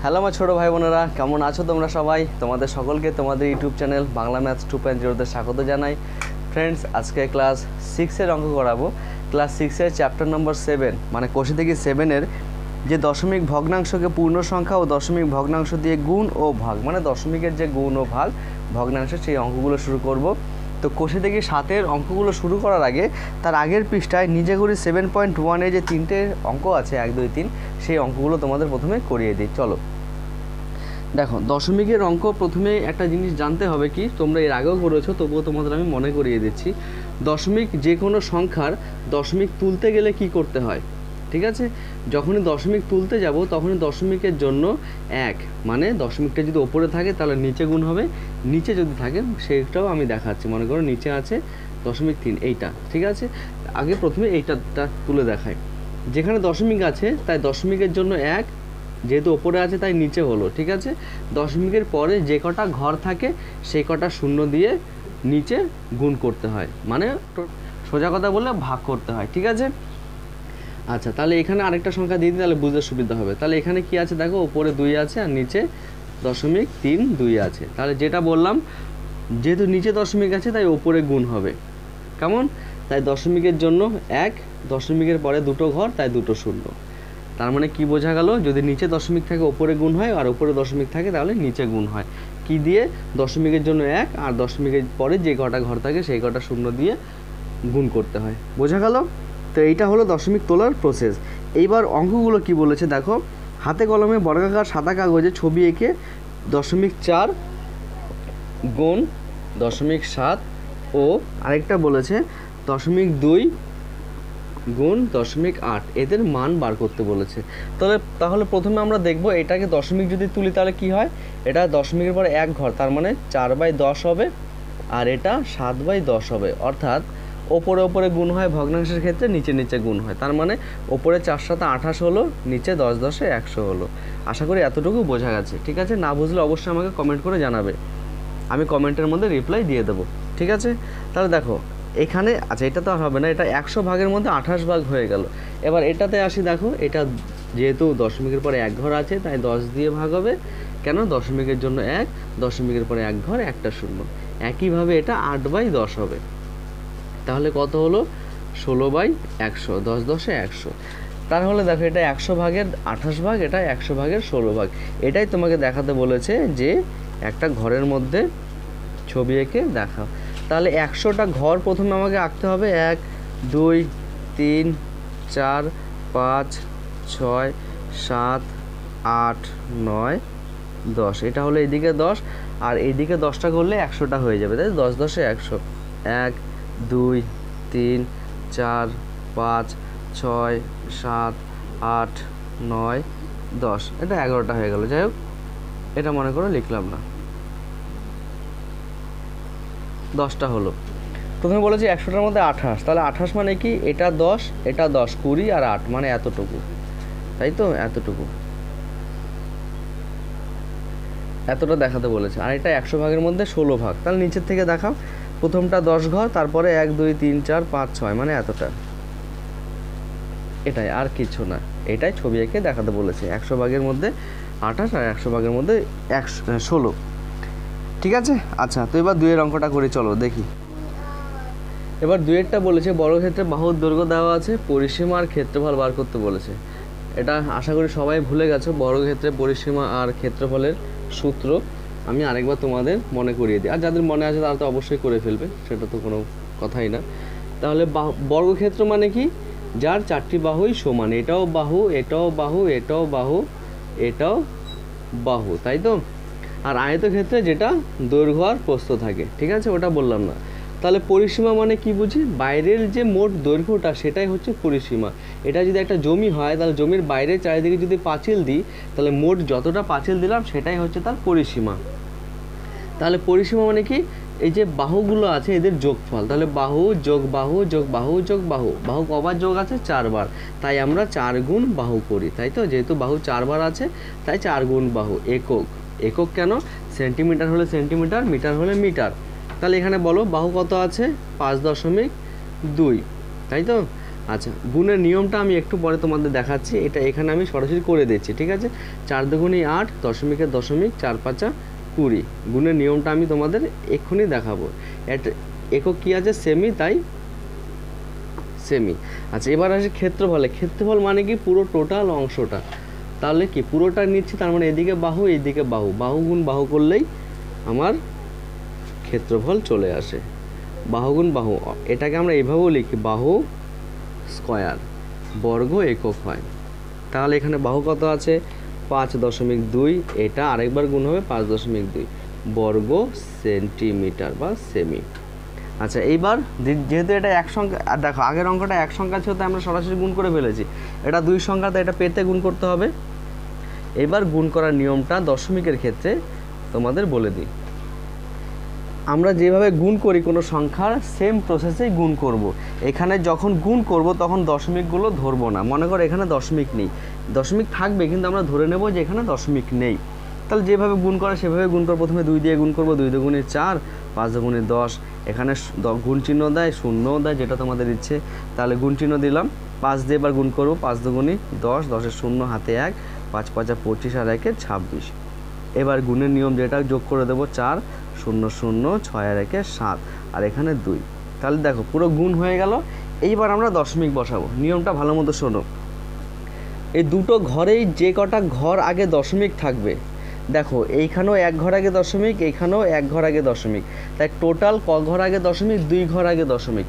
Hello আমার ছোটো ভাই বোনেরা, কেমন আছো তোমরা সবাই? তোমাদের সকলকে তোমাদের ইউটিউব চ্যানেল বাংলা ম্যাথস 2.0-তে স্বাগত জানাই। ফ্রেন্ডস, আজকে ক্লাস 6-এর অঙ্ক করাবো। ক্লাস 6-এর চ্যাপ্টার নম্বর 7 মানে কোষে থেকে 7-এর যে দশমিক ভগ্নাংশকে পূর্ণ সংখ্যা ও দশমিক ভগ্নাংশ দিয়ে গুণ ও ভাগ, মানে দশমিকের যে গুণ ও ভাগ ভগ্নাংশ, সেই অঙ্কগুলো শুরু করব। তো কোষে থেকে 7-এর অঙ্কগুলো শুরু করার আগে তার আগের পৃষ্ঠায় নিজে করে 7.1-এ যে 3টে অঙ্ক আছে 1, 2, 3, সেই অঙ্কগুলো তোমাদের প্রথমে করিয়ে দিই। চলো দেখো, দশমিকের অঙ্ক প্রথমে একটা জিনিস জানতে হবে, কি তোমরা এর আগেও করেছো, তবুও তোমাদের আমি মনে করিয়ে দিচ্ছি। দশমিক যে কোনো সংখ্যার দশমিক তুলতে গেলে কি করতে হয়, ঠিক আছে? যখনই দশমিক তুলতে যাব তখনই দশমিকের জন্য 1 মানে দশমিকটা যদি ওপরে থাকে তাহলে নিচে গুণ হবে, নিচে যদি থাকে সেটাও আমি দেখাচ্ছি। মনে করো নিচে আছে 0.3, এইটা ঠিক আছে। আগে প্রথমে এইটা তুলে দেখাই। যেখানে দশমিক আছে তাই দশমিকের জন্য 1, যেহেতু ওপরে আছে তাই নিচে হলো, ঠিক আছে। দশমিকের পরে যে কটা ঘর থাকে সেই কটা শূন্য দিয়ে নিচে গুণ করতে হয়, মানে সোজা কথা বললে ভাগ করতে হয়, ঠিক আছে। আচ্ছা, তাহলে এখানে আরেকটা সংখ্যা দিয়ে দিই, তাহলে বুঝতে সুবিধা হবে। তাহলে এখানে কি আছে দেখো, ওপরে 2 আছে আর নিচে 0.32 আছে। তাহলে যেটা বললাম, যেহেতু নিচে দশমিক আছে তাই ওপরে গুণ হবে, কেমন? তাই দশমিকের জন্য 1, দশমিকের পরে দুটো ঘর তাই দুটো শূন্য। তার মানে কি বোঝা গেল, যদি নিচে দশমিক থাকে ওপরে গুণ হয়, আর ওপরে দশমিক থাকে তাহলে নিচে গুণ হয়। কি দিয়ে? দশমিকের জন্য 1 আর দশমিকের পরে যে কটা ঘর থাকে সেই কটা শূন্য দিয়ে গুণ করতে হয়। বোঝা গেল? তো এইটা হলো দশমিক তোলার প্রসেস। এইবার অঙ্কগুলো কি বলেছে দেখো, হাতে কলমে বর্গাকার সাদা কাগজে ছবি এঁকে 0.4 গুণ 0.7 ও আরেকটা বলেছে 0.2 গুণ 0.8 এদের মান বার করতে বলেছে। তাহলে প্রথমে আমরা দেখব এটাকে দশমিক যদি তুলি তাহলে কি হয়। এটা দশমিকের পরে 1 ঘর, তার মানে 4/10 হবে, আর এটা 7/10 হবে। অর্থাৎ ওপরে ওপরে গুণ হয় ভগ্নাংশের ক্ষেত্রে, নিচে নিচে গুণ হয়। তার মানে ওপরে 4 × 7 = 28 হলো, নিচে 10 × 10 = 100 হলো। আশা করি এতটুকু বোঝা গেছে, ঠিক আছে। না বুঝলে অবশ্যই আমাকে কমেন্ট করে জানাবে, আমি কমেন্টের মধ্যে রিপ্লাই দিয়ে দেবো, ঠিক আছে। তাহলে দেখো এখানে, আচ্ছা এটা তো আর হবে না, এটা 100 ভাগের মধ্যে 28 ভাগ হয়ে গেল। এবার এটাতে আসি, দেখো এটা যেহেতু দশমিকের পরে 1 ঘর আছে তাই 10 দিয়ে ভাগ হবে। কেন? দশমিকের জন্য 1, দশমিকের পরে 1 ঘর, একটা শূন্য। একইভাবে এটা 8/10 হবে। তাহলে কত হলো? 16/100, 10 × 10 = 100। তাহলে দেখো এটা 100 ভাগের 28 ভাগ, এটা 100 ভাগের 16 ভাগ। এটাই তোমাকে দেখাতে বলেছে যে একটা ঘরের মধ্যে ছবি এঁকে দেখাও। তাহলে 100টা ঘর প্রথমে আমাকে আঁকতে হবে। 1, 2, 3, 4, 5, 6, 7, 8, 9, 10। এটা হলো এইদিকে 10, আর এইদিকে 10টা করলে 100টা হয়ে যাবে, তাই 10 × 10 = 100। 1, 2, 3, 4, 5, 6, 7, 8, 9, 10। এটা 11টা হয়ে গেল। যাই হোক, এটা মনে করো লিখলাম না, 10টা হলো। প্রথমে বলেছি 100টার মধ্যে 28, তাহলে 28 মানে কি? এটা 10, এটা 10, 20 আর 8 মানে এতটুকু, তাই তো? এতটা দেখাতে বলেছে। আর এটা 100 ভাগের মধ্যে 16 ভাগ। তাহলে নিচের থেকে দেখাও, প্রথমটা 10 ঘর, তারপরে 1, 2, 3, 4, 5, 6 মানে এতটা। এটাই, আর কিছু না। এটাই ছবি এঁকে দেখাতে বলেছে। 100 ভাগের মধ্যে 28 আর 100 ভাগের মধ্যে 16, ঠিক আছে। আচ্ছা, তো এবার 2-এর অঙ্কটা করে চলো দেখি। এবার 2-এরটা বলেছে বর্গক্ষেত্রে বাহুর দৈর্ঘ্য দেওয়া আছে, পরিসীমা আর ক্ষেত্রফল বার করতে বলেছে। এটা আশা করি সবাই ভুলে গেছো, বর্গক্ষেত্রে পরিসীমা আর ক্ষেত্রফলের সূত্র। আমি আরেকবার তোমাদের মনে করিয়ে দিই, আর যাদের মনে আছে তারা তো অবশ্যই করে ফেলবে, সেটা তো কোনো কথাই না। তাহলে বর্গক্ষেত্র মানে কি? যার 4টি বাহুই সমান, এটাও বাহু, এটাও বাহু, এটাও বাহু, এটাও বাহু, তাই তো। আর আয়তক্ষেত্রে যেটা দৈর্ঘ্য আর প্রস্থ থাকে, ঠিক আছে, ওটা বললাম না। তাহলে পরিসীমা মানে কি বুঝি? বাইরের যে মোট দৈর্ঘ্যটা সেটাই হচ্ছে পরিসীমা। এটা যদি একটা জমি হয় তাহলে জমির বাইরের চারিদিকে যদি পাঁচিল দিই তাহলে মোট যতটা পাঁচিল দিলাম সেটাই হচ্ছে তার পরিসীমা। তাহলে পরিসীমা মানে কি? এই যে বাহুগুলো আছে এদের যোগফল। তাহলে বাহু যোগ বাহু যোগ বাহু যোগ বাহু। বাহু কবার যোগ আছে? 4 বার। তাই আমরা 4 গুণ বাহু করি, তাই তো। যেহেতু বাহু 4 বার আছে তাই 4 গুণ বাহু। একক, একক কেন? সেন্টিমিটার হলে সেন্টিমিটার, মিটার হলে মিটার। তাহলে এখানে বলো বাহু কত আছে? 5.2, তাই তো। আচ্ছা, গুণের নিয়মটা আমি একটু পরে তোমাদের দেখাচ্ছি, এটা এখানে আমি সরাসরি করে দিচ্ছি, ঠিক আছে। 4 দুগুণে 8, দশমিকের দশমিক, 4 5 20। গুণের নিয়মটা আমি তোমাদের এক্ষুনি দেখাবো। এটা একক কী আছে, সেমি, তাই সেমি। আচ্ছা, এবার আসে ক্ষেত্রফলে। ক্ষেত্রফল মানে কি, পুরো টোটাল অংশটা। তাহলে কি, পুরোটা নিচ্ছি, তার মানে এদিকে বাহু, এইদিকে বাহু, বাহু গুণ বাহু করলেই আমার ক্ষেত্রফল চলে আসে। বাহু গুণ বাহু, এটাকে আমরা এইভাবেও লিখি, বাহু স্কয়ার, বর্গ একক হয়। তাহলে এখানে বাহু কত আছে, 5.2, এটা আরেকবার গুণ হবে 5.2 বর্গ সেন্টিমিটার বা সেমি। আচ্ছা, এইবার যেহেতু এটা এক সংখ্যা, দেখো আগের অঙ্কটা এক সংখ্যা ছিল, তাই আমরা সরাসরি গুণ করে ফেলেছি। এটা 2 সংখ্যা, তাই এটা পেতে গুণ করতে হবে। এবার গুণ করার নিয়মটা দশমিকের ক্ষেত্রে তোমাদের বলে দিই। আমরা যেভাবে গুণ করি কোনো সংখ্যার, সেম প্রসেসেই গুণ করব। এখানে যখন গুণ করব তখন দশমিকগুলো ধরবো না। মনে করো এখানে দশমিক নেই, দশমিক থাকবে কিন্তু আমরা ধরে নেব যে এখানে দশমিক নেই। তাহলে যেভাবে গুণ করে সেভাবে গুণ করব। প্রথমে 2 দিয়ে গুণ করব, 2 দুগুণে 4, 5 দুগুণে 10। এখানে গুণ চিহ্ন দেয়, শূন্যও দেয়, যেটা তোমাদের ইচ্ছে। তাহলে গুণ চিহ্ন দিলাম, 5 দিয়ে এবার গুণ করব, 5 দুগুণে 10, 10-এর শূন্য, হাতে 1, 5 5 25 আর 1 26। এবার গুণের নিয়ম যেটা, যোগ করে দেবো 4, 0 0, 6 আর 1 7, আর এখানে 2। তাহলে দেখো পুরো গুণ হয়ে গেল। এইবার আমরা দশমিক বসাবো। নিয়মটা ভালো মতো শোনো। এই দুটো ঘরেই যে কটা ঘর আগে দশমিক থাকবে, দেখো এইখানেও 1 ঘর আগে দশমিক, এইখানেও 1 ঘর আগে দশমিক, তাই টোটাল ক ঘর আগে দশমিক, 2 ঘর আগে দশমিক,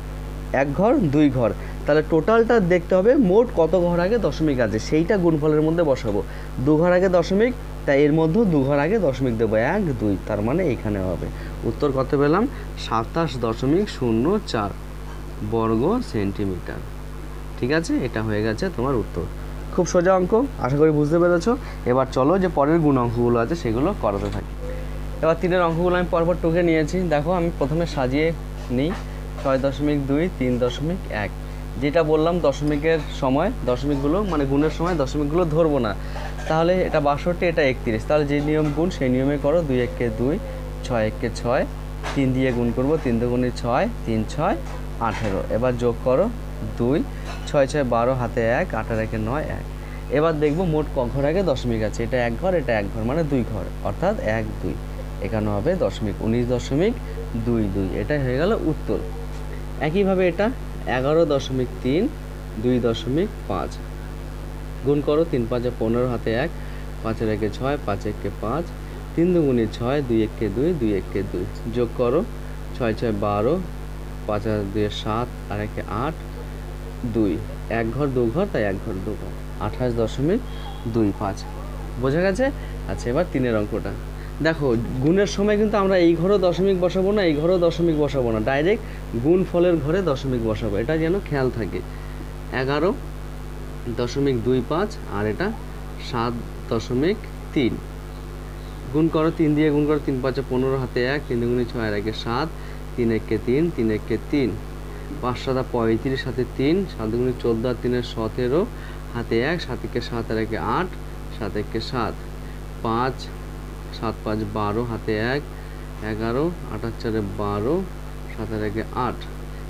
1 ঘর 2 ঘর। তাহলে টোটালটা দেখতে হবে মোট কত ঘর আগে দশমিক আছে, সেইটা গুণফলের মধ্যে বসাবো। 2 ঘর আগে দশমিক, তাই এর মধ্যেও 2 ঘর আগে দশমিক দেবো, 1 2, তার মানে এইখানে হবে। উত্তর কত পেলাম, 27.04 বর্গ সেন্টিমিটার। ঠিক আছে, এটা হয়ে গেছে তোমার উত্তর। খুব সোজা অঙ্ক, আশা করি বুঝতে পেরেছো। এবার চলো যে পরের গুণ অঙ্কগুলো আছে সেগুলো করাতে থাকি। এবার 3-এর অঙ্কগুলো আমি পরপর টুকে নিয়েছি। দেখো আমি প্রথমে সাজিয়ে নিই, 6.2, 3.1। যেটা বললাম দশমিকের সময় দশমিকগুলো, মানে গুণের সময় দশমিকগুলো ধরবো না। তাহলে এটা 62, এটা 31। তাহলে যে নিয়ম গুণ সেই নিয়মে করো। 2 1 2, 6 1 6, 3 দিয়ে গুণ করবো, 3 দুগুণে 6, 3 6 18। এবার যোগ করো, 2 6 6 12, হাতে 1, 8 আর 1 9, 1। এবার দেখবো মোট ক ঘর আগে দশমিক আছে। এটা 1 ঘর, এটা 1 ঘর, মানে 2 ঘর, অর্থাৎ 1 2। এখানে হবে দশমিক 19.22। এটাই হয়ে গেল উত্তর। একইভাবে এটা 11.3, 2.5 গুণ করো। 3 5 15, হাতে 1, 5 আর 1 6, 5 1 5, 3 দুগুণে 6, 2 1 2, 2 1 2। যোগ করো, 6 6 12, 5 আর 2 7 আর 1 8, 2 1 ঘর 2 ঘর, তাই 1 ঘর 2 ঘর, 28.25। বোঝা গেছে? আচ্ছা, এবার 3-এর অঙ্কটা দেখো। গুণের সময় কিন্তু আমরা এই ঘরেও দশমিক বসাবো না, এই ঘরেও দশমিক বসাবো না, ডাইরেক্ট গুণ ফলের ঘরে দশমিক বসাবো, এটা যেন খেয়াল থাকে। 11.25 আর এটা 7.3। গুণ করো, 3 দিয়ে গুণ করো। 3 5 15, হাতে 1, 3 দুগুণে 6 আর 1 7, 3 1 3, 3 1 3, 5 7 35, হাতে 3, 7 দুগুণে 14 আর 3 17, হাতে 1, 7 1 7 আর 1 8, 7 1 7, 5 7 5 12, হাতে 1, 11, 8 4 12, 7 আর 1 8।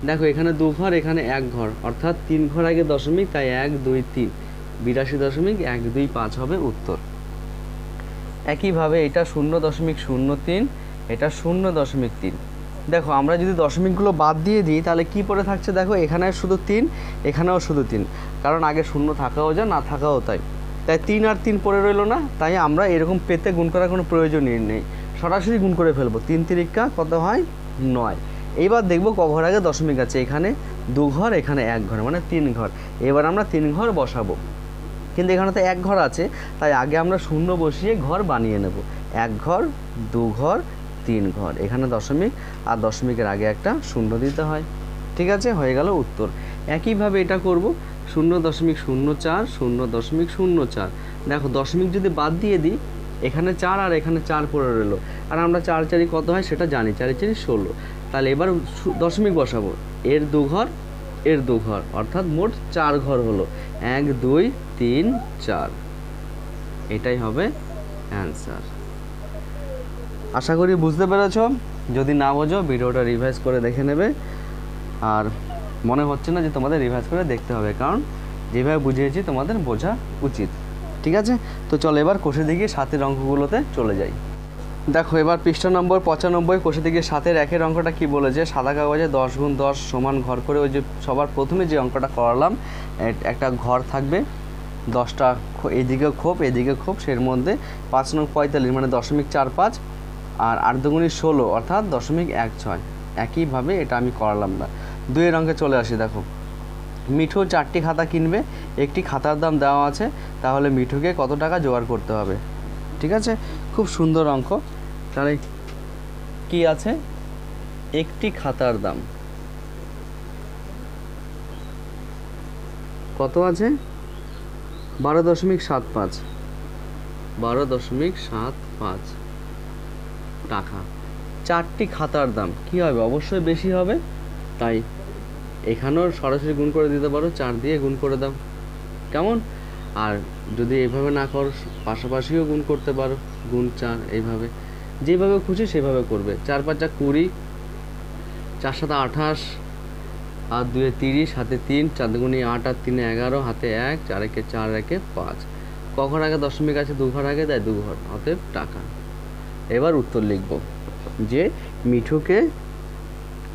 দেখো এখানে 2 ঘর, এখানে 1 ঘর, অর্থাৎ 3 ঘর আগে দশমিক, তাই 1 2 3, 82.125 হবে উত্তর। একইভাবে এটা 0.03, এটা 0.3। দেখো আমরা যদি দশমিকগুলো বাদ দিয়ে দিই তাহলে কি পড়ে থাকছে, দেখো এখানে শুধু 3, এখানেও শুধু 3, কারণ আগে শূন্য থাকাও যায়, না থাকাও তাই। তাই 3 আর 3 পড়ে রইল না, তাই আমরা এরকম পেতে গুণ করার কোনো প্রয়োজনই নেই, সরাসরি গুণ করে ফেলবো। 3 3 কত হয়, 9। এইবার দেখবো ক ঘর আগে দশমিক আছে। এখানে 2 ঘর, এখানে 1 ঘর, মানে 3 ঘর। এবার আমরা 3 ঘর বসাবো, কিন্তু এখানে তো 1 ঘর আছে, তাই আগে আমরা শূন্য বসিয়ে ঘর বানিয়ে নেব। 1 ঘর, 2 ঘর, 3 ঘর, এখানে দশমিক, আর দশমিকের আগে একটা শূন্য দিতে হয়। ঠিক আছে, হয়ে গেল উত্তর। একইভাবে এটা করব 0.04, 0.04। দেখো দশমিক যদি বাদ দিয়ে দিই, এখানে 4 আর এখানে 4 পড়ে রইল, আর আমরা 4 4 কত হয় সেটা জানি, 4 4 16। তাহলে এবার দশমিক বসাবো, এর 2 ঘর, এর 2 ঘর, অর্থাৎ মোট 4 ঘর হলো। 1 2 3 4, এটাই হবে অ্যান্সার। আশা করি বুঝতে পেরেছ। যদি না বোঝো ভিডিওটা রিভাইজ করে দেখে নেবে, আর মনে হচ্ছে না যে তোমাদের রিভাইজ করে দেখতে হবে, কারণ যেভাবে বুঝিয়েছি তোমাদের বোঝা উচিত। ঠিক আছে, তো চলো এবার কোষে দিকে 7-এর অঙ্কগুলোতে চলে যাই। দেখো এবার পৃষ্ঠা নম্বর 95 কোষে দিকে 7-এর 1-এর অঙ্কটা কি বলেছে, সাদা কাগজে 10 × 10 সমান ঘর করে, ওই যে সবার প্রথমে যে অঙ্কটা করালাম, একটা ঘর থাকবে, 10টা এদিকে খোপ এদিকে খোপ, সের মধ্যে 5 নং 45 মানে 0.45 আর 8 দুগুণে 16 অর্থাৎ 0.16। একইভাবে এটা আমি করালাম না। 2-এর অঙ্কে চলে আসি। দেখো মিঠু 4টি খাতা কিনবে, একটি খাতার দাম দেওয়া আছে, তাহলে মিঠুকে কত টাকা জোগাড় করতে হবে। ঠিক আছে, খুব সুন্দর অঙ্ক। তাহলে কি আছে, একটি খাতার দাম কত আছে, 12.75 12.75 টাকা। 4টি খাতার দাম কি হবে, অবশ্যই বেশি হবে, তাই এখানেও সরাসরি গুণ করে দিতে পারো, 4 দিয়ে গুণ করে দাও, কেমন। আর যদি এইভাবে না করো পাশাপাশিও গুণ করতে পারো, গুণ 4, এইভাবে যেভাবে খুশি সেভাবে করবে। 4 × 5 = 20, 4 × 7 = 28, আর 2 × 30, হাতে 3, 4 দুগুণে 8 আর 3 = 11, হাতে 1, 4 × 1 = 4, 1 × 5। ক ঘর আগে দশমিক আছে, 2 ঘর আগে, তাই 2 ঘর, অতএব টাকা। এবার উত্তর লিখব যে মিঠুকে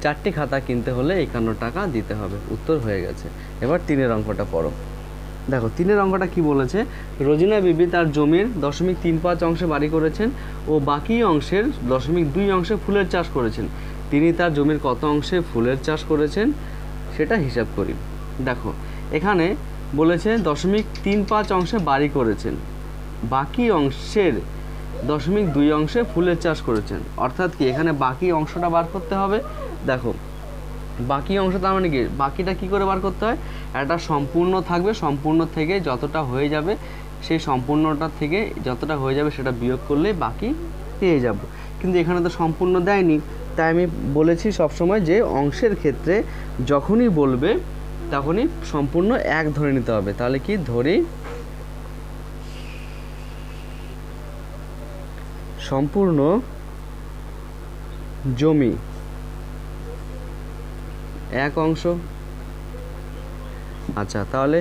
4টি খাতা কিনতে হলে 51 টাকা দিতে হবে। উত্তর হয়ে গেছে। এবার 3-এর অঙ্কটা পড়ো। দেখো 3-এর অঙ্কটা কি বলেছে, রোজিনা বিবি তার জমির 0.35 অংশে বাড়ি করেছেন ও বাকি অংশের 0.2 অংশে ফুলের চাষ করেছেন। তিনি তার জমির কত অংশে ফুলের চাষ করেছেন সেটা হিসাব করি। দেখো এখানে বলেছে 0.35 অংশে বাড়ি করেছেন, বাকি অংশের 0.2 অংশে ফুলের চাষ করেছেন, অর্থাৎ কি এখানে বাকি অংশটা বার করতে হবে। দেখো বাকি অংশ তার মানে কি, বাকিটা কি করে বার করতে হয়, একটা সম্পূর্ণ থাকবে, সম্পূর্ণ থেকে যতটা হয়ে যাবে, সেই সম্পূর্ণটা থেকে যতটা হয়ে যাবে সেটা বিয়োগ করলে বাকি পেয়ে যাব। কিন্তু এখানে তো সম্পূর্ণ দেয়নি, তাই আমি বলেছি সবসময় যে অংশের ক্ষেত্রে যখনই বলবে তখনই সম্পূর্ণ 1 ধরে নিতে হবে। তাহলে কি ধরি, সম্পূর্ণ জমি 1 অংশ। আচ্ছা, তাহলে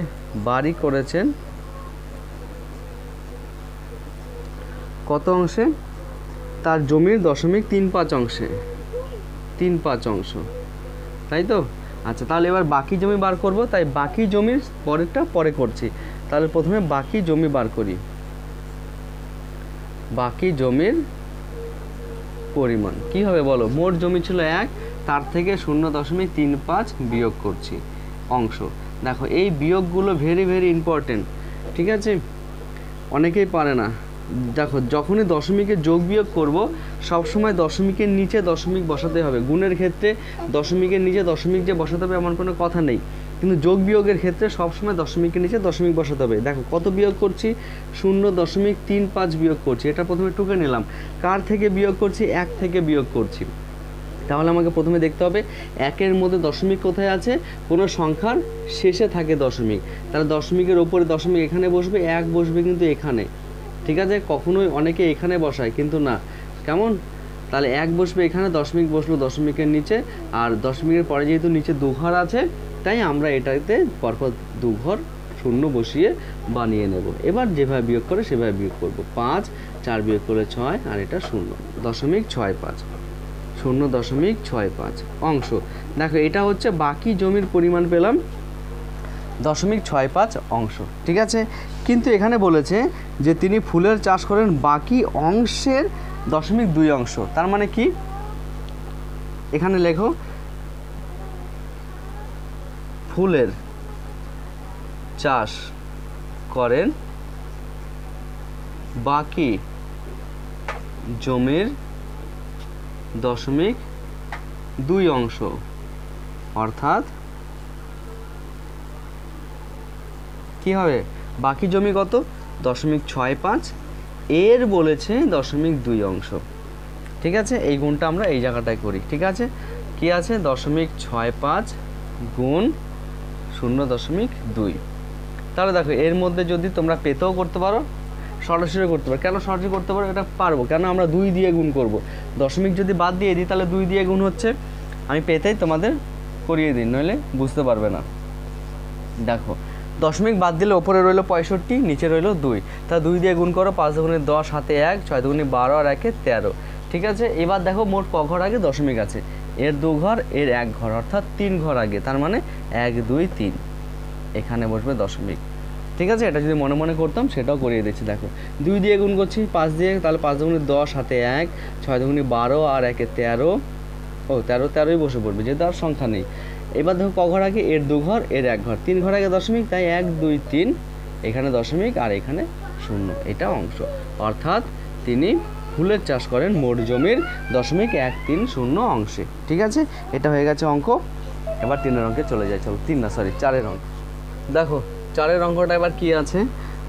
বাড়ি করেছেন কত অংশে, তার জমির 0.35 অংশে, 35 অংশ, তাই তো। আচ্ছা, তাহলে এবার বাকি জমি বার করব, তাই বাকি জমির পরেরটা পরে করছি। তাহলে প্রথমে বাকি জমি বার করি, বাকি জমির পরিমাণ কি হবে বলো, মোট জমি ছিল 1, তার থেকে 0.35 বিয়োগ করছি অংশ। দেখো এই বিয়োগগুলো ভেরি ভেরি ইম্পর্টেন্ট, ঠিক আছে, অনেকেই পারে না। দেখো যখনই দশমিকে যোগ বিয়োগ করব সবসময় দশমিকের নিচে দশমিক বসাতে হবে। গুণের ক্ষেত্রে দশমিকের নিচে দশমিক যে বসাতে হবে এমন কোনো কথা নেই, কিন্তু যোগ বিয়োগের ক্ষেত্রে সবসময় দশমিকের নিচে দশমিক বসাতে হবে। দেখো কত বিয়োগ করছি, 0.35 বিয়োগ করছি। এটা প্রথমে টুকে নিলাম, কার থেকে বিয়োগ করছি, 1 থেকে বিয়োগ করছি। তাহলে আমাকে প্রথমে দেখতে হবে 1-এর মধ্যে দশমিক কোথায় আছে, কোনো সংখ্যার শেষে থাকে দশমিক, তাহলে দশমিকের ওপরে দশমিক এখানে বসবে, 1 বসবে কিন্তু এখানে, ঠিক আছে। কখনোই অনেকে এখানে বসায় কিন্তু না, কেমন। তাহলে 1 বসবে এখানে, দশমিক বসলো দশমিকের নিচে, আর দশমিকের পরে যেহেতু নিচে 2 ঘর আছে তাই আমরা এটাতে পরপর 2 ঘর শূন্য বসিয়ে বানিয়ে নেব। এবার যেভাবে বিয়োগ করে সেভাবে বিয়োগ করব। 5, 4 বিয়োগ করে 6, আর এটা 0.65, 0.65 অংশ। দেখো এটা হচ্ছে বাকি জমির পরিমাণ পেলাম 0.65 অংশ, ঠিক আছে। কিন্তু এখানে বলেছে যে তিনি ফুলের চাষ করেন বাকি অংশের 0.2 অংশ। তার মানে কি, এখানে লেখো ফুলের চাষ করেন বাকি জমির 0.2 অংশ, অর্থাৎ কি হবে, বাকি জমি কত 0.65, এর বলেছে 0.2 অংশ, ঠিক আছে। এই গুণটা আমরা এই জায়গাটায় করি, ঠিক আছে। কি আছে 0.65 গুণ 0.2। তাহলে দেখো এর মধ্যে যদি তোমরা পেতেও করতে পারো, সরাসরি করতে পারো। কেন সরাসরি করতে পারো, এটা পারবো কেন, আমরা 2 দিয়ে গুণ করব। দশমিক যদি বাদ দিয়ে দিই তাহলে 2 দিয়ে গুণ হচ্ছে, আমি পেতেই তোমাদের করিয়ে দিন, নইলে বুঝতে পারবে না। দেখো দশমিক বাদ দিলে ওপরে রইলো 65, নিচে রইলো 2, তা 2 দিয়ে গুণ করো, 5 দুগুণে 10, হাতে 1, 6 দুগুণে 12 আর 1 13। ঠিক আছে, এবার দেখো মোট ক ঘর আগে দশমিক আছে, এর 2 ঘর, এর 1 ঘর, অর্থাৎ 3 ঘর আগে, তার মানে 1 2 3, এখানে বসবে দশমিক। ঠিক আছে, এটা যদি মনে মনে করতাম সেটাও করিয়ে দিচ্ছি। দেখো 2 দিয়ে গুণ করছি 5 দিয়ে, তাহলে 5 দুগুণে 10, হাতে 1, 6 দুগুণে 12 আর 1 13, ও 13ই বসে পড়বে যেহেতু আর সংখ্যা নেই। এবার দেখো ক ঘর আগে, এর 2 ঘর, এর 1 ঘর, 3 ঘর আগে দশমিক, তাই 1 2 3, এখানে দশমিক আর এখানে 0, এটা অংশ। অর্থাৎ তিনি ফুলের চাষ করেন মোট জমির 0.130 অংশে। ঠিক আছে, এটা হয়ে গেছে অঙ্ক। এবার 3-এর অঙ্কে চলে যায়, চলো 4-এর অঙ্ক। দেখো 4-এর অঙ্কটা এবার কি আছে,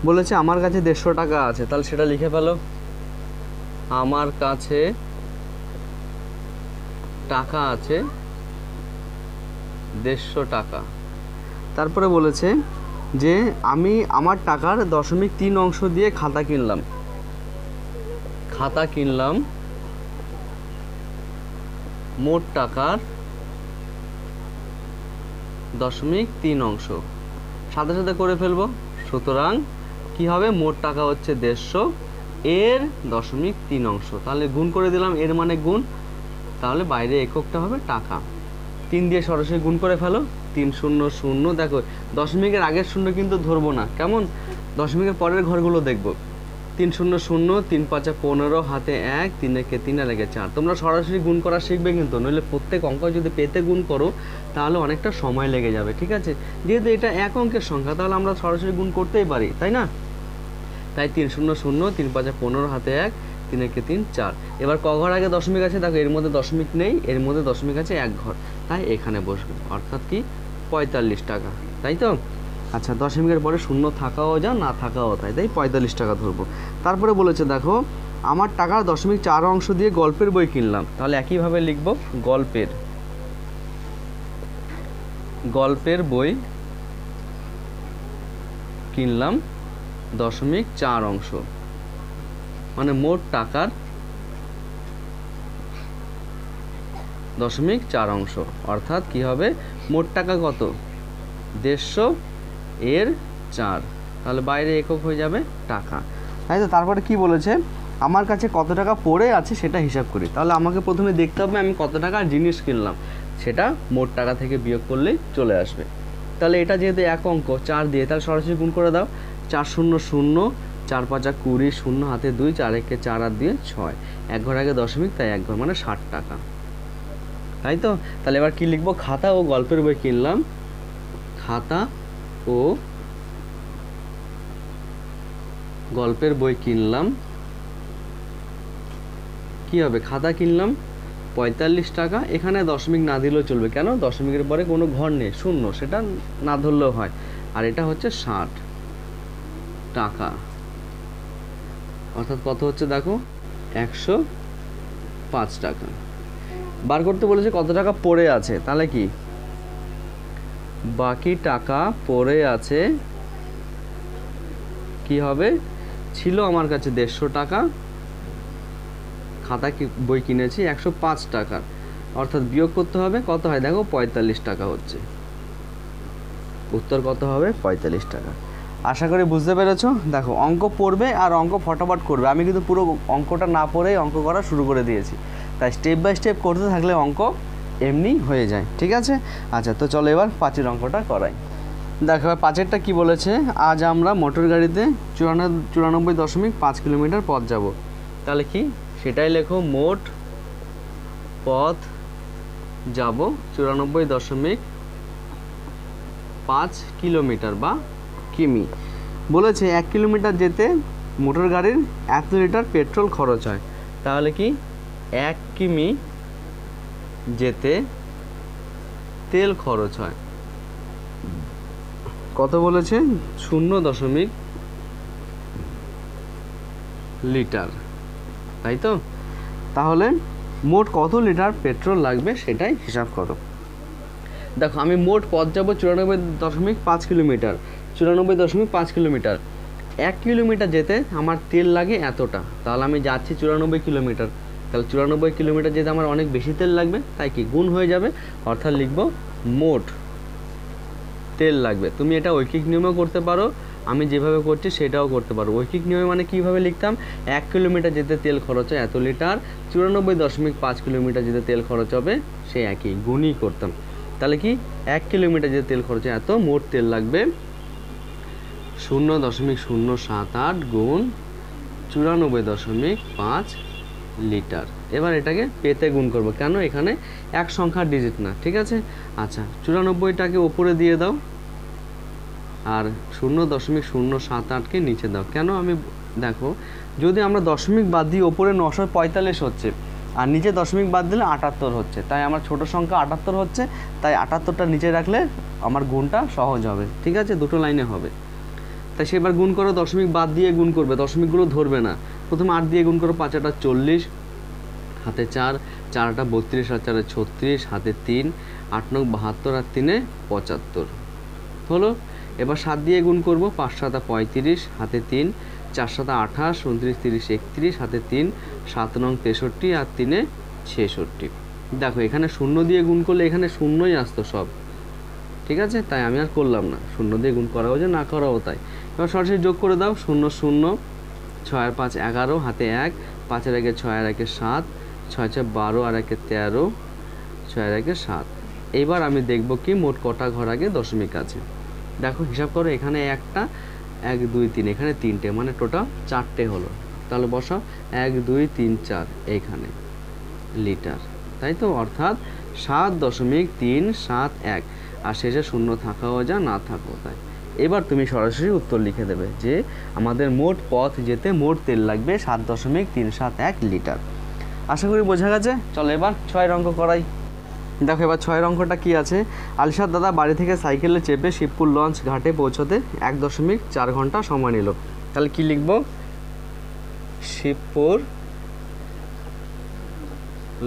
বলেছে আমার কাছে 150 টাকা আছে, তাহলে সেটা লিখে ফেলো। আমার কাছে টাকা আছে 150 টাকা। তারপরে বলেছে যে আমি আমার টাকার 0.3 অংশ দিয়ে খাতা কিনলাম, মোট টাকার 0.3 অংশ, সাথে সাথে করে ফেলবো। সুতরাং কি হবে, মোট টাকা হচ্ছে 150, এর 0.3 অংশ, তাহলে গুণ করে দিলাম, এর মানে গুণ, তাহলে বাইরে এককটা হবে টাকা। 3 দিয়ে সরাসরি গুণ করে ফেলো, 3 0 0। দেখো দশমিকের আগের শূন্য কিন্তু ধরবো না, কেমন, দশমিকের পরের ঘরগুলো দেখবো। 3 0 0, 3 5 15, হাতে 1, 3 1 3 আর 1 4। তোমরা সরাসরি গুণ করা শিখবে কিন্তু, নইলে প্রত্যেক অঙ্ক যদি পেতে গুণ করো তাহলে অনেকটা সময় লেগে যাবে। ঠিক আছে, যেহেতু এটা এক অঙ্কের সংখ্যা তাহলে আমরা সরাসরি গুণ করতেই পারি, তাই না? তাই 3 0 0, 3 5 15, হাতে 1, 3 1 3 4। এবার ক ঘর আগে দশমিক আছে, দেখো এর মধ্যে দশমিক নেই, এর মধ্যে দশমিক আছে 1 ঘর, তাই এখানে বসবে, অর্থাৎ কি 45 টাকা, তাই তো? আচ্ছা, দশমিকের পরে শূন্য থাকাও যা, না থাকাও তাই, তাই 45 টাকা ধরবো। তারপরে বলেছে দেখো আমার টাকার 0.4 অংশ দিয়ে গল্পের বই কিনলাম, তাহলে একইভাবে লিখব, গল্পের বই কিনলাম 0.4 অংশ, মানে মোট টাকার 0.4 অংশ, অর্থাৎ কি হবে, মোট টাকা কত, 150, এর 4, তাহলে বাইরে একক হয়ে যাবে টাকা, তাই তো? তারপরে কি বলেছে, আমার কাছে কত টাকা পড়ে আছে সেটা হিসাব করি, তাহলে আমাকে প্রথমে দেখতে হবে আমি কত টাকার জিনিস কিনলাম, সেটা মোট টাকা থেকে বিয়োগ করলেই চলে আসবে। তাহলে এটা যেহেতু এক অঙ্ক 4 দিয়ে, তাহলে সরাসরি গুণ করে দাও, 4 0 0, 4 5 20, 0 হাতে 2, 4 1 4 আর 2 6, 1 ঘর আগে দশমিক, তাই 1 ঘর, মানে 60 টাকা, তাই তো? তাহলে এবার কি লিখবো, খাতা ও গল্পের বই কিনলাম, খাতা ও গল্পের বই কিনলাম, কি হবে, খাতা কিনলাম 45 টাকা, এখানে দশমিক না দিলেও চলবে, কেন, দশমিকের পরে কোনো ঘর নেই, শূন্য, সেটা না ধরলেও হয়, আর এটা হচ্ছে 60 টাকা, অর্থাৎ কত হচ্ছে দেখো 105 টাকা। বার করতে বলেছে কত টাকা পড়ে আছে, তাহলে কি বাকি টাকা পড়ে আছে, কি হবে, ছিল আমার কাছে 150 টাকা, খাতা বই কিনেছি 105 টাকা, অর্থাৎ বিয়োগ করতে হবে, কত হয় দেখো 45 টাকা হচ্ছে, উত্তর কত হবে 45 টাকা। আশা করি বুঝতে পেরেছো। দেখো অঙ্ক পড়বে আর অঙ্ক ফটাফট করবে, আমি কিন্তু পুরো অঙ্কটা না পড়েই অঙ্ক করা শুরু করে দিয়েছি, তাই স্টেপ বাই স্টেপ করতে থাকলে অঙ্ক এমনি হয়ে যায়। ঠিক আছে, আচ্ছা তো চলো এবার 5-এর অঙ্কটা করাই। দেখো 5-এরটা কি বলেছে, আজ আমরা মোটর গাড়িতে 94.5 কিলোমিটার পথ যাব, তাহলে কি সেটাই লেখো, মোট পথ যাব 94.5 কিলোমিটার বা কিমি। বলেছে 1 কিলোমিটার যেতে মোটর গাড়ির এত লিটার পেট্রোল খরচ হয়, তাহলে কি 1 কিমি যেতে তেল খরচ হয় কত বলেছে, 0.0 লিটার, তাই তো? তাহলে মোট কত লিটার পেট্রোল লাগবে সেটাই হিসাব করো। দেখো আমি মোট পথ যাব 94.5 কিলোমিটার, 94.5 কিলোমিটার, 1 কিলোমিটার যেতে আমার তেল লাগে এতটা, তাহলে আমি যাচ্ছি 94 কিলোমিটার, তাহলে 94 কিলোমিটার যেতে আমার অনেক বেশি তেল লাগবে, তাই কি গুণ হয়ে যাবে, অর্থাৎ লিখব মোট তেল লাগবে। তুমি এটা ঐকিক নিয়মেও করতে পারো, আমি যেভাবে করছি সেটাও করতে পারো। ঐকিক নিয়মে মানে কীভাবে লিখতাম, 1 কিলোমিটার যেতে তেল খরচ হয় এত লিটার, 94.5 কিলোমিটার যেতে তেল খরচ হবে সেই একই গুণই করতাম। তাহলে কি 1 কিলোমিটার যেতে তেল খরচ হয় এত, মোট তেল লাগবে 0.078 গুণ 94.5 লিটার। এবার এটাকে পেতে গুণ করব, কেন এখানে এক সংখ্যার ডিজিট না, ঠিক আছে। আচ্ছা 94টাকে ওপরে দিয়ে দাও আর 0.078কে নিচে দাও। কেন আমি দেখো, যদি আমরা দশমিক বাদ দিই ওপরে 945 হচ্ছে আর নিচে দশমিক বাদ দিলে 78 হচ্ছে, তাই আমার ছোট সংখ্যা 78 হচ্ছে, তাই 78টা নিচে রাখলে আমার গুণটা সহজ হবে, ঠিক আছে, দুটো লাইনে হবে। তাই সেবার গুণ করো, দশমিক বাদ দিয়ে গুণ করবে, দশমিকগুলো ধরবে না। প্রথমে 8 দিয়ে গুণ করো, 5 8 40, হাতে 4, 4 8 32 আর 4 36, হাতে 3, 8 9 72 আর 3 75 হলো। এবার 7 দিয়ে গুণ করব, 5 7 35, হাতে 3, 4 7 28, 29 30 31, হাতে 3, 7 9 63 আর 3 66। দেখো এখানে 0 দিয়ে গুণ করলে এখানে শূন্যই আসতো সব, ঠিক আছে, তাই আমি আর করলাম না, 0 দিয়ে গুণ করাও যে না করাও তাই। এবার সরাসরি যোগ করে দাও, 0 0, 6 আর 5 11, হাতে 1, 5 এর আগে 6 আর 1 7, 6 6 12 আর 1 13, 6 আর 1 7। এইবার আমি দেখব কি মোট কটা ঘর আগে দশমিক আছে। দেখো হিসাব করো, এখানে একটা, 1 2 3, এখানে 3টে, মানে টোটাল 4টে হলো। তাহলে বসাও 1 2 3 4 এইখানে লিটার, তাই তো, অর্থাৎ 7.371, আর শেষে শূন্য থাকাও যা না থাকাও তাই। এবার তুমি সরাসরি উত্তর লিখে দেবে যে আমাদের মোট পথ যেতে মোট তেল লাগবে 7.371 লিটার। আশা করি বোঝা গেছে। চলো এবার 6 অঙ্ক করাই। দেখো এবার 6 অঙ্কটা কি আছে, আলিশার দাদা বাড়ি থেকে সাইকেলে চেপে শিবপুর লঞ্চ ঘাটে পৌঁছতে 1.4 ঘন্টা সময় নিল। তাহলে কি লিখব, শিবপুর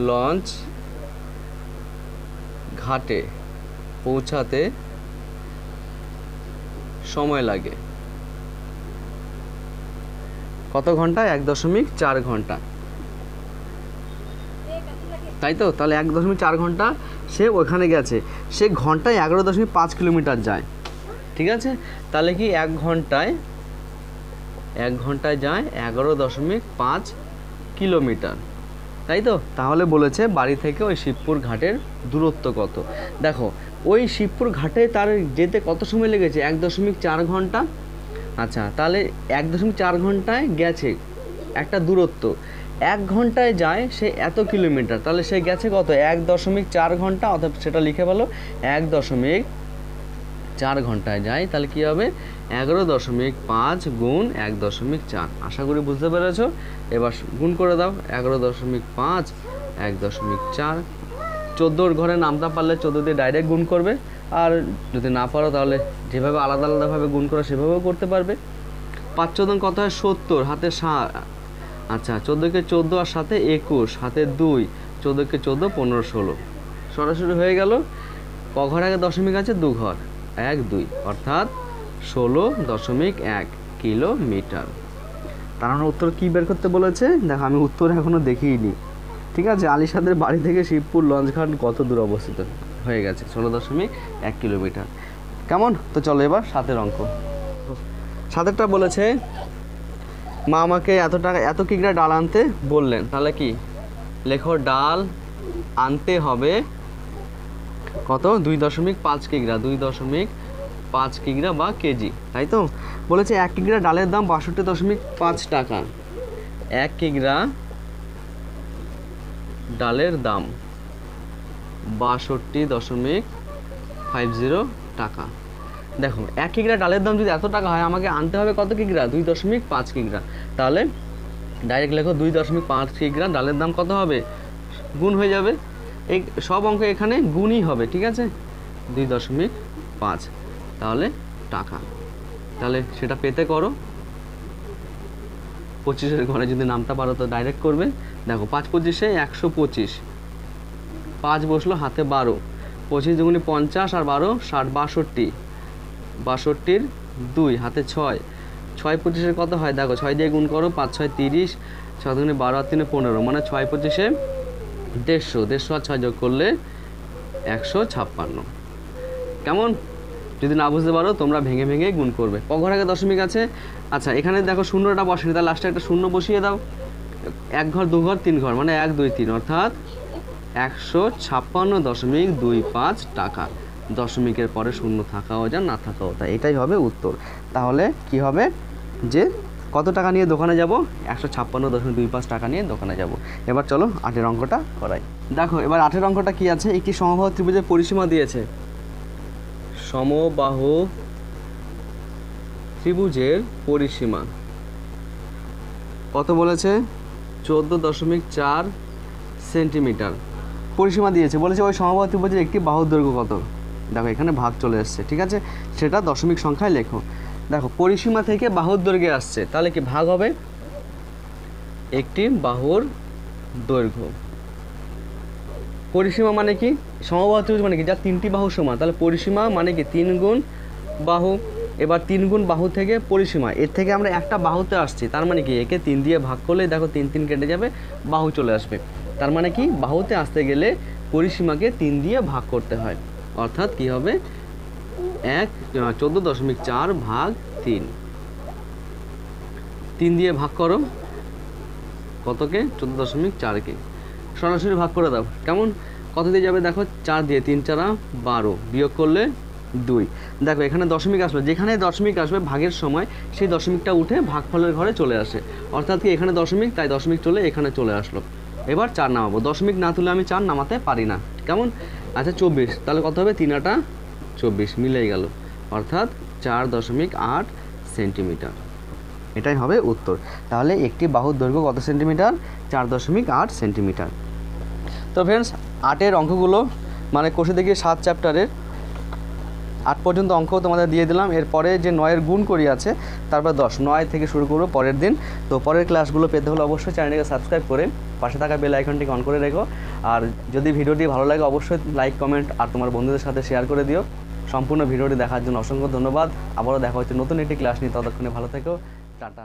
লঞ্চ ঘাটে পৌঁছাতে সময় লাগে কত ঘন্টা, 1.4 ঘন্টা, তাই তো। তাহলে 1.4 ঘন্টা সে ওখানে গেছে, সে ঘন্টায় 11.5 কিলোমিটার যায়, ঠিক আছে। তাহলে কি 1 ঘন্টায় যায় 11.5 কিলোমিটার, তাই তো। তাহলে বলেছে বাড়ি থেকে ওই শিবপুর ঘাটের দূরত্ব কত। দেখো ওই শিবপুর ঘাটে তার যেতে কত সময় লেগেছে, 1.4 ঘন্টা। আচ্ছা তাহলে 1.4 ঘন্টায় গেছে একটা দূরত্ব, 1 ঘন্টায় যায় সে এত কিলোমিটার, তাহলে সে গেছে কত, 1.4 ঘন্টা, অর্থাৎ সেটা লিখে বলো 1.4 ঘন্টায় যায়, তাহলে কি হবে 11.5 গুণ 1.4। আশা করি বুঝতে পেরেছো। এবার গুণ করে দাও, 11.5 1.4, 14 ঘরে নামতে পারলে 14 দিয়ে ডাইরেক্ট গুণ করবে, আর যদি না পারো তাহলে যেভাবে আলাদা আলাদাভাবে গুণ করো সেভাবেও করতে পারবে। 5 14 কত হয় 70, হাতে 7, আচ্ছা 14কে 14 আর সাথে 21, হাতে 2, 14কে 14 15 16, সরাসরি হয়ে গেল। ক ঘর আগে দশমিক আছে, 2 ঘর, 1 2, অর্থাৎ 16.1 কিলোমিটার। তার মানে উত্তর কি বের করতে বলেছে, দেখো আমি উত্তর এখনো দেখিইনি, ঠিক আছে। আলিশাদের বাড়ি থেকে শিবপুর লঞ্চঘাট কত দূর অবস্থিত, হয়ে গেছে 16.1 কিলোমিটার। কেমন, তো চলো এবার 7 অঙ্ক। 7টা বলেছে মা আমাকে এত কিগ্রা ডাল আনতে বললেন, তাহলে কি লেখো, ডাল আনতে হবে কত, 2.5 কিগ্রা, 2.5 কিগ্রা বা কেজি, তাই তো। বলেছে 1 কিগ্রা ডালের দাম 62.5 টাকা, 1 কিগ্রা ডালের দাম 62.50 টাকা। দেখো 1 কিগ্রা ডালের দাম যদি এত টাকা হয়, আমাকে আনতে হবে কত কিগ্রা, 2.5 কিগ্রা। তাহলে ডাইরেক্ট লেখো 2.5 কিগ্রা ডালের দাম কত হবে, গুণ হয়ে যাবে, এই সব অঙ্ক এখানে গুণই হবে, ঠিক আছে, 2.5 তাহলে টাকা। তাহলে সেটা পেতে করো, 25-এর ঘরে যদি নামতে পারো তো ডাইরেক্ট করবে। দেখো 5 25-এ 125, 5 বসলো, হাতে 12, 25 দুগুণে 50 আর 12 60, 62, 62-র 2, হাতে 6, 6 25-এর কত হয়, দেখো 6 দিয়ে গুণ করো, 5 6 30, 6 দুগুণে 12 আর 3 15, মানে 6 25-এ 150, 150 আর 6 যোগ করলে 156। কেমন? যদি না বুঝতে পারো তোমরা ভেঙে ভেঙে গুণ করবে। ক ঘর আগে দশমিক আছে? আচ্ছা এখানে দেখো শূন্যটা বসেনি, তাহলে লাস্টে একটা শূন্য বসিয়ে দাও। 1 ঘর 2 ঘর 3 ঘর মানে 1 2 3 অর্থাৎ 156.25 টাকা। দশমিকের পরে শূন্য থাকাও যা না থাকাও তা, এটাই হবে উত্তর। তাহলে কি হবে যে কত টাকা নিয়ে দোকানে যাব? 156.25 টাকা নিয়ে দোকানে যাব। এবার চলো 8এর অঙ্কটা করাই। দেখো এবার 8এর অঙ্কটা কি আছে? একটি সমবাহু ত্রিভুজের পরিসীমা দিয়েছে। সমবাহু ত্রিভুজের পরিসীমা কত বলেছে? 14.4 সেন্টিমিটার পরিসীমা দিয়েছে। বলেছে ওই সমবাহু ত্রিভুজের একটি বাহুর দৈর্ঘ্য কত? দেখো এখানে ভাগ চলে এসছে, ঠিক আছে, সেটা দশমিক সংখ্যায় লেখো। দেখো পরিসীমা থেকে বাহুর দৈর্ঘ্যে আসছে, তাহলে কি ভাগ হবে? একটি বাহুর দৈর্ঘ্য। পরিসীমা মানে কি? সমবাহু ত্রিভুজ মানে কি? যার 3টি বাহু সমান, তাহলে পরিসীমা মানে কি 3 গুণ বাহু। এবার 3 গুণ বাহু থেকে পরিসীমা, এর থেকে আমরা একটা বাহুতে আসছি, তার মানে কি একে 3 দিয়ে ভাগ করলে দেখো 3 3 কেটে যাবে, বাহু চলে আসবে। তার মানে কি বাহুতে আসতে গেলে পরিসীমাকে 3 দিয়ে ভাগ করতে হয়, অর্থাৎ কি হবে 14.4 ভাগ 3। 3 দিয়ে ভাগ করো কতকে? 14.4কে। সরাসরি ভাগ করে দাও। কেমন? কত দিয়ে যাবে? দেখো 4 দিয়ে, 3 4 12, বিয়োগ করলে 2। দেখো এখানে দশমিক আসলো, যেখানে দশমিক আসবে ভাগের সময় সেই দশমিকটা উঠে ভাগফলের ঘরে চলে আসে, অর্থাৎ কি এখানে দশমিক, তাই দশমিক চলে এখানে চলে আসলো। এবার 4 নামাবো, দশমিক না তুলে আমি 4 নামাতে পারি না। কেমন? আচ্ছা 24, তাহলে কত হবে? 3 8 24, মিলেই গেল, অর্থাৎ 4.8 সেন্টিমিটার। এটাই হবে উত্তর। তাহলে একটি বাহুর দৈর্ঘ্য কত সেন্টিমিটার? 4.8 সেন্টিমিটার। তো ফ্রেন্ডস 8এর অঙ্কগুলো মানে কোষে দেখি 7 চ্যাপ্টারের 8 পর্যন্ত অঙ্ক তোমাদের দিয়ে দিলাম। এরপরে যে 9-এর গুণ করি আছে, তারপর 10, 9 থেকে শুরু করবো পরের দিন। তো পরের ক্লাসগুলো পেতে হলে অবশ্যই চ্যানেলটিকে সাবস্ক্রাইব করে পাশে থাকা বেল আইকনটিকে অন করে রেখো। আর যদি ভিডিওটি ভালো লাগে অবশ্যই লাইক, কমেন্ট আর তোমার বন্ধুদের সাথে শেয়ার করে দিও। সম্পূর্ণ ভিডিওটি দেখার জন্য অসংখ্য ধন্যবাদ। আবারও দেখা হচ্ছে নতুন একটি ক্লাস নিয়ে, ততক্ষণে ভালো থেকো, টাটা।